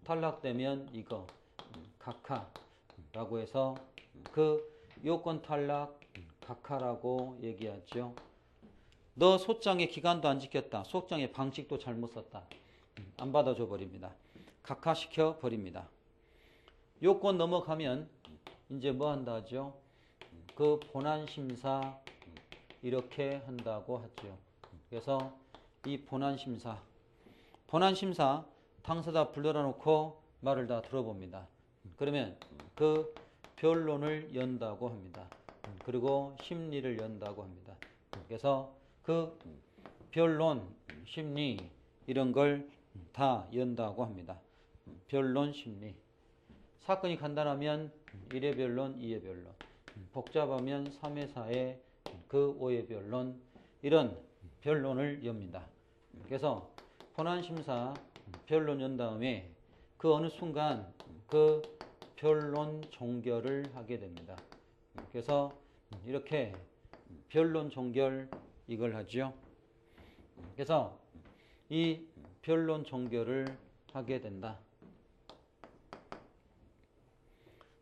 탈락되면 이거 각하라고 해서 그 요건 탈락 각하라고 얘기하죠. 너 소장의 기간도 안 지켰다. 소장의 방식도 잘못 썼다. 안 받아줘 버립니다. 각하시켜 버립니다. 요건 넘어가면 이제 뭐 한다 하죠? 그 본안심사 이렇게 한다고 하죠. 그래서 이 본안심사 당사자 불러다 놓고 말을 다 들어봅니다. 그러면 그 변론을 연다고 합니다. 그리고 심리를 연다고 합니다. 그래서 그 변론, 심리 이런 걸 다 연다고 합니다. 변론, 심리. 사건이 간단하면 1회 변론, 2회 변론. 복잡하면 3회, 4회, 그 5회 변론. 이런 변론을 엽니다. 그래서 본안심사 변론 연 다음에 그 어느 순간 그 변론 종결을 하게 됩니다. 그래서 이렇게 변론 종결 이걸 하죠. 그래서 이 변론 종결을 하게 된다.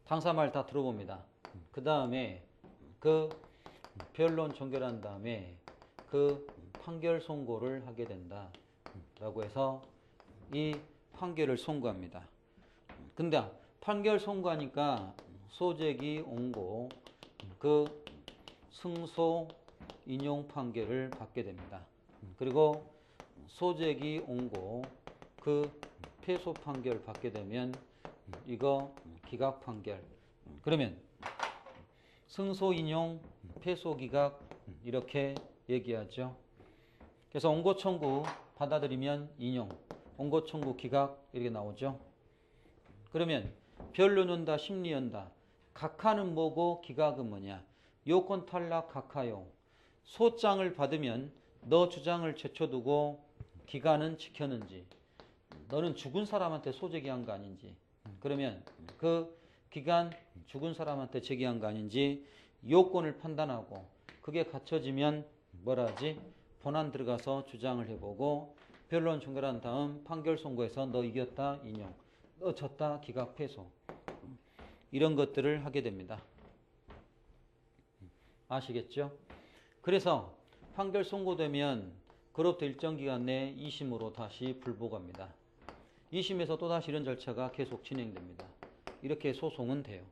당사말 다 들어봅니다. 그 다음에 그 변론 종결한 다음에 그 판결 선고를 하게 된다. 라고 해서 이 판결을 선고합니다. 근데 판결 선고하니까 소재기 옹고 그 승소 인용 판결을 받게 됩니다. 그리고 소재기 옹고 그 패소 판결 받게 되면 이거 기각 판결. 그러면 승소 인용 패소 기각 이렇게 얘기하죠. 그래서 옹고 청구 받아들이면 인용, 옹고 청구 기각 이렇게 나오죠. 그러면 변론 연다, 심리 연다. 각하는 뭐고 기각은 뭐냐? 요건 탈락 각하요. 소장을 받으면 너 주장을 제쳐두고 기간은 지켰는지, 너는 죽은 사람한테 소제기한 거 아닌지, 그러면 그 기간 죽은 사람한테 제기한 거 아닌지 요건을 판단하고 그게 갖춰지면 뭐라 하지? 본안 들어가서 주장을 해보고 변론 종결한 다음 판결 선고에서 너 이겼다 인용, 너 졌다 기각 패소 이런 것들을 하게 됩니다. 아시겠죠? 그래서 판결 선고되면 그로부터 일정 기간 내에 2심으로 다시 불복합니다. 2심에서 또다시 이런 절차가 계속 진행됩니다. 이렇게 소송은 돼요.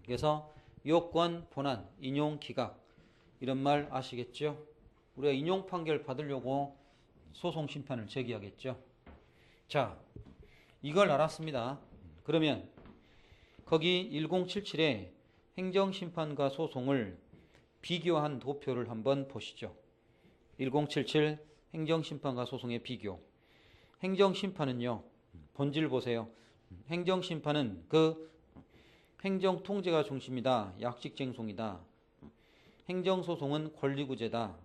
그래서 요건, 본안, 인용, 기각 이런 말 아시겠죠? 우리가 인용 판결 받으려고 소송 심판을 제기하겠죠. 자, 이걸 알았습니다. 그러면 거기 1077에 행정심판과 소송을 비교한 도표를 한번 보시죠. 1077 행정심판과 소송의 비교. 행정심판은요, 본질 보세요. 행정심판은 그 행정통제가 중심이다. 약식쟁송이다. 행정소송은 권리구제다.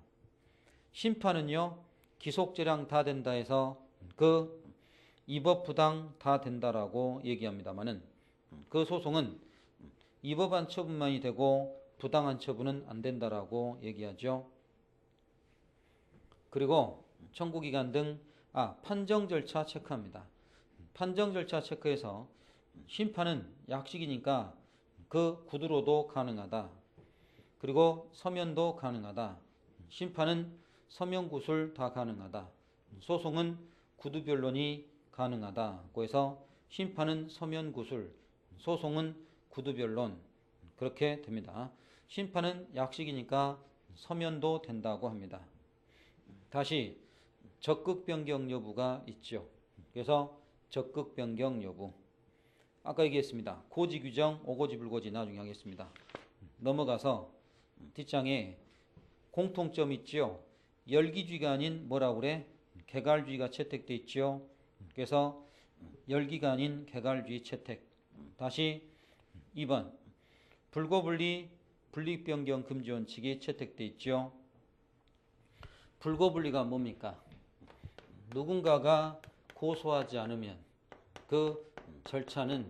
심판은요, 기속재량 다 된다 해서 그 위법부당 다 된다라고 얘기합니다만은 그 소송은 위법한 처분만이 되고 부당한 처분은 안 된다라고 얘기하죠. 그리고 청구기간 등 판정 절차 체크합니다. 판정 절차 체크해서 심판은 약식이니까 그 구두로도 가능하다. 그리고 서면도 가능하다. 심판은 서면 구술 다 가능하다. 소송은 구두 변론이 가능하다고 해서 심판은 서면 구술, 소송은 구두 변론 그렇게 됩니다. 심판은 약식이니까 서면도 된다고 합니다. 다시 적극 변경 여부가 있죠. 그래서 적극 변경 여부. 아까 얘기했습니다. 고지 규정, 오고지 불고지 나중에 하겠습니다. 넘어가서 뒷장에 공통점 있죠. 열기주의가 아닌 뭐라고 그래? 개갈주의가 채택돼 있죠. 그래서 열기가 아닌 개갈주의 채택. 다시 2번 불고분리 분리변경 금지 원칙이 채택돼 있죠. 불고분리가 뭡니까? 누군가가 고소하지 않으면 그 절차는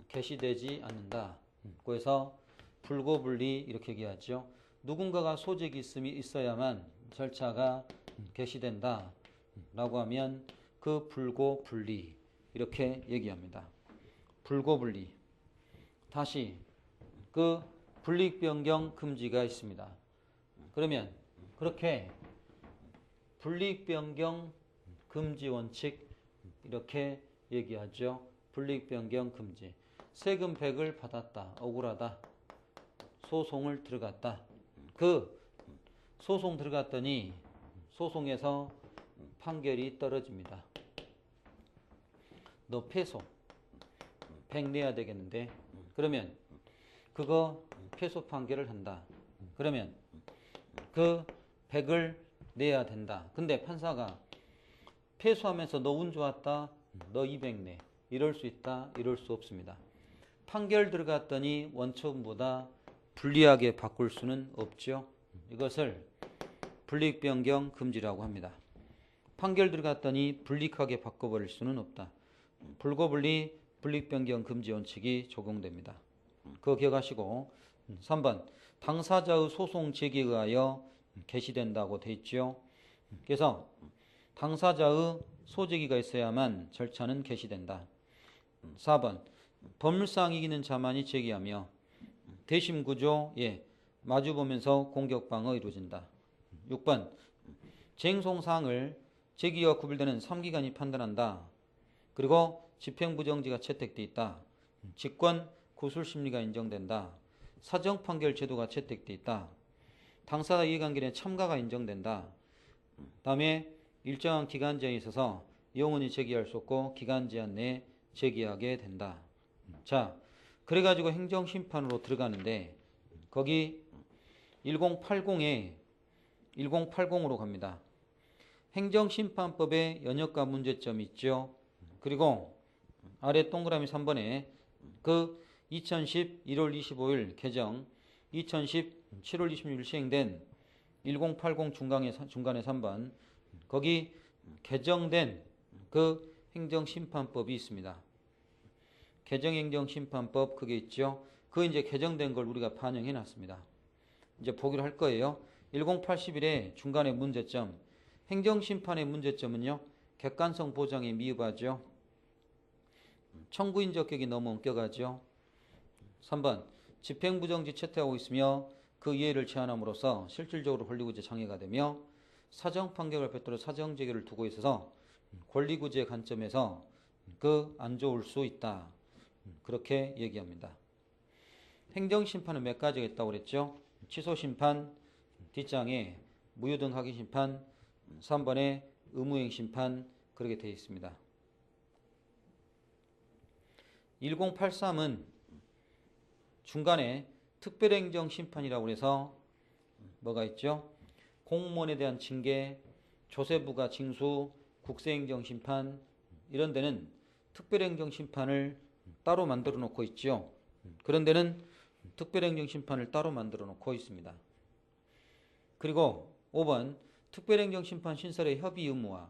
개시되지 않는다. 그래서 불고분리 이렇게 얘기하죠. 누군가가 소재기 있어야만 절차가 개시된다. 라고 하면 그 불고분리 이렇게 얘기합니다. 불고불리. 다시 그 불이익변경 금지가 있습니다. 그러면 그렇게 불이익변경 금지 원칙 이렇게 얘기하죠. 불이익변경 금지. 세금 100을 받았다. 억울하다. 소송을 들어갔다. 그 소송 들어갔더니 소송에서 판결이 떨어집니다. 너 패소 100 내야 되겠는데 그러면 그거 패소 판결을 한다. 그러면 그 100을 내야 된다. 근데 판사가 패소하면서 너 운 좋았다. 너 200 내. 이럴 수 있다. 이럴 수 없습니다. 판결 들어갔더니 원처음보다 불리하게 바꿀 수는 없죠. 이것을 불이익변경 금지라고 합니다. 판결 들어갔더니 불이익하게 바꿔버릴 수는 없다. 불고불리 불이익변경 금지 원칙이 적용됩니다. 그거 기억하시고 3번 당사자의 소송 제기에 의하여 개시된다고 돼 있죠. 그래서 당사자의 소제기가 있어야만 절차는 개시된다. 4번 법률상 이기는 자만이 제기하며 대심구조에 마주보면서 공격방어 이루어진다. 6번 쟁송사항을 제기와 구별되는 3기관이 판단한다. 그리고 집행부정지가 채택돼 있다. 직권 구술심리가 인정된다. 사정판결 제도가 채택돼 있다. 당사자 이해관계 내 참가가 인정된다. 다음에 일정한 기간 제한이 있어서 영원히 제기할 수 없고 기간 제한 내에 제기하게 된다. 자, 그래가지고 행정심판으로 들어가는데 거기 1080으로 갑니다. 행정심판법에 연역과 문제점이 있죠. 그리고 아래 동그라미 3번에 그 2010 1월 25일 개정 2010 7월 26일 시행된 1080 중간에 3번 거기 개정된 그 행정심판법이 있습니다. 개정행정심판법 그게 있죠. 그 이제 개정된 걸 우리가 반영해 놨습니다. 이제 보기로 할 거예요. 1081의 중간에 문제점. 행정심판의 문제점은요. 객관성 보장에 미흡하죠. 청구인 적격이 너무 엄격하죠. 3번 집행부정지 채택하고 있으며 그 이해를 제한함으로써 실질적으로 권리구제 장애가 되며 사정판결을 별도로 사정재개를 두고 있어서 권리구제 관점에서 그 안 좋을 수 있다. 그렇게 얘기합니다. 행정심판은 몇 가지가 있다고 그랬죠. 취소심판, 뒷장에 무효등 확인심판, 3번에 의무행심판 그렇게 되어 있습니다. 1083은 중간에 특별행정심판이라고 해서 뭐가 있죠? 공무원에 대한 징계, 조세부가 징수, 국세행정심판 이런 데는 특별행정심판을 따로 만들어 놓고 있죠. 그런 데는 특별행정심판을 따로 만들어 놓고 있습니다. 그리고 5번 특별행정심판 신설의 협의 의무화.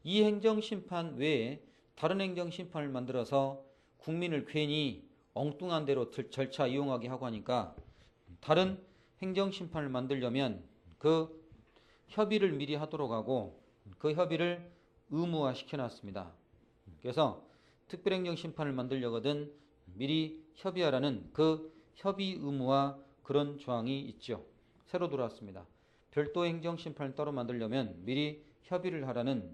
이 행정심판 외에 다른 행정심판을 만들어서 국민을 괜히 엉뚱한 대로 절차 이용하게 하고 하니까 다른 행정심판을 만들려면 그 협의를 미리 하도록 하고 그 협의를 의무화 시켜놨습니다. 그래서 특별행정심판을 만들려거든 미리 협의하라는 그 협의 의무화 그런 조항이 있죠. 새로 들어왔습니다. 별도 행정심판을 따로 만들려면 미리 협의를 하라는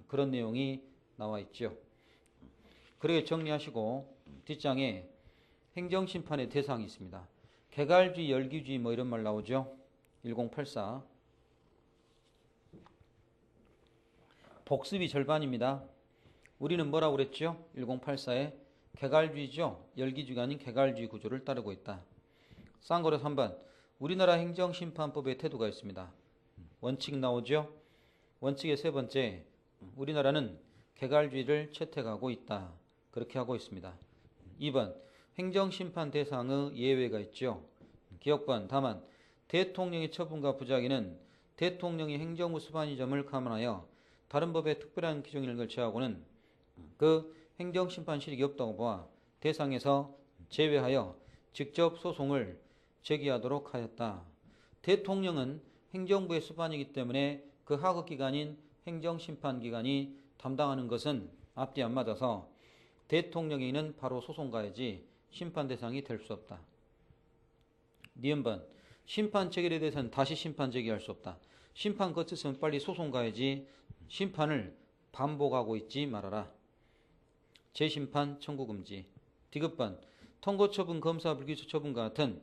그런 내용이 나와 있죠. 그렇게 정리하시고 뒷장에 행정심판의 대상이 있습니다. 개갈주의, 열기주의 뭐 이런 말 나오죠. 1084 복습이 절반입니다. 우리는 뭐라고 그랬죠? 1084에 개갈주의죠. 열기주의가 아닌 개갈주의 구조를 따르고 있다. 쌍거래 3번 우리나라 행정심판법의 태도가 있습니다. 원칙 나오죠. 원칙의 세 번째 우리나라는 개갈주의를 채택하고 있다. 그렇게 하고 있습니다. 2번 행정심판 대상의 예외가 있죠. 기억번 다만 대통령의 처분과 부작위는 대통령이 행정부 수반의 점을 감안하여 다른 법의 특별한 규정을 제하고는 그 행정심판 실익이 없다고 보아 대상에서 제외하여 직접 소송을 제기하도록 하였다. 대통령은 행정부의 수반이기 때문에 그 하급기관인 행정심판기관이 담당하는 것은 앞뒤 안 맞아서 대통령에는 바로 소송가야지 심판 대상이 될 수 없다. 니은번 심판 체결에 대해서는 다시 심판 제기할 수 없다. 심판 거쳤으면 빨리 소송 가야지 심판을 반복하고 있지 말아라. 재심판 청구 금지. 디귿번 통고처분, 검사 불기소 처분과 같은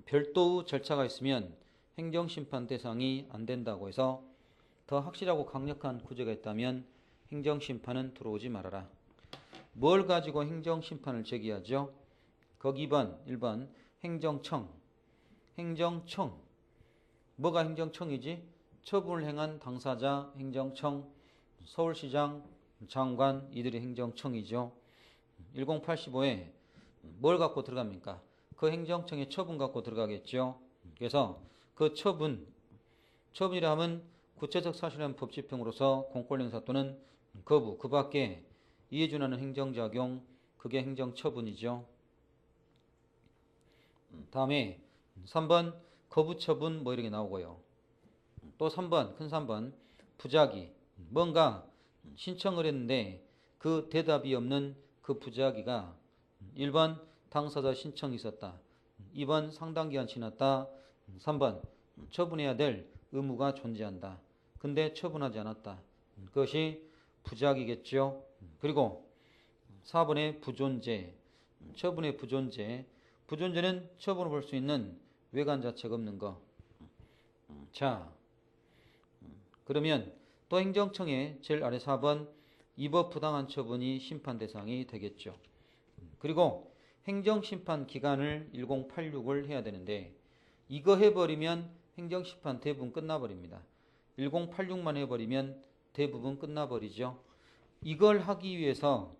별도의 절차가 있으면 행정심판 대상이 안 된다고 해서 더 확실하고 강력한 구제가 있다면 행정심판은 들어오지 말아라. 뭘 가지고 행정심판을 제기하죠? 거기 1번 행정청. 행정청. 뭐가 행정청이지? 처분을 행한 당사자 행정청, 서울시장, 장관 이들이 행정청이죠. 1085에 뭘 갖고 들어갑니까? 그 행정청의 처분 갖고 들어가겠죠. 그래서 그 처분이라 하면 구체적 사실은 법집행으로서 공권행사 또는 거부, 그 밖에 이에 준하는 행정작용, 그게 행정처분이죠. 다음에 3번 거부처분 뭐 이렇게 나오고요. 또 3번 큰 3번 부작위, 뭔가 신청을 했는데 그 대답이 없는 그 부작위가 1번 당사자 신청이 있었다, 2번 상당기간 지났다, 3번 처분해야 될 의무가 존재한다. 근데 처분하지 않았다. 그것이 부작위겠죠. 그리고 4번의 부존재, 처분의 부존재. 부존재는 처분을 볼 수 있는 외관 자체가 없는 거. 자, 그러면 또 행정청의 제일 아래 4번 위법 부당한 처분이 심판 대상이 되겠죠. 그리고 행정심판 기간을 1086을 해야 되는데 이거 해버리면 행정심판 대부분 끝나버립니다. 1086만 해버리면 대부분 끝나버리죠. 이걸 하기 위해서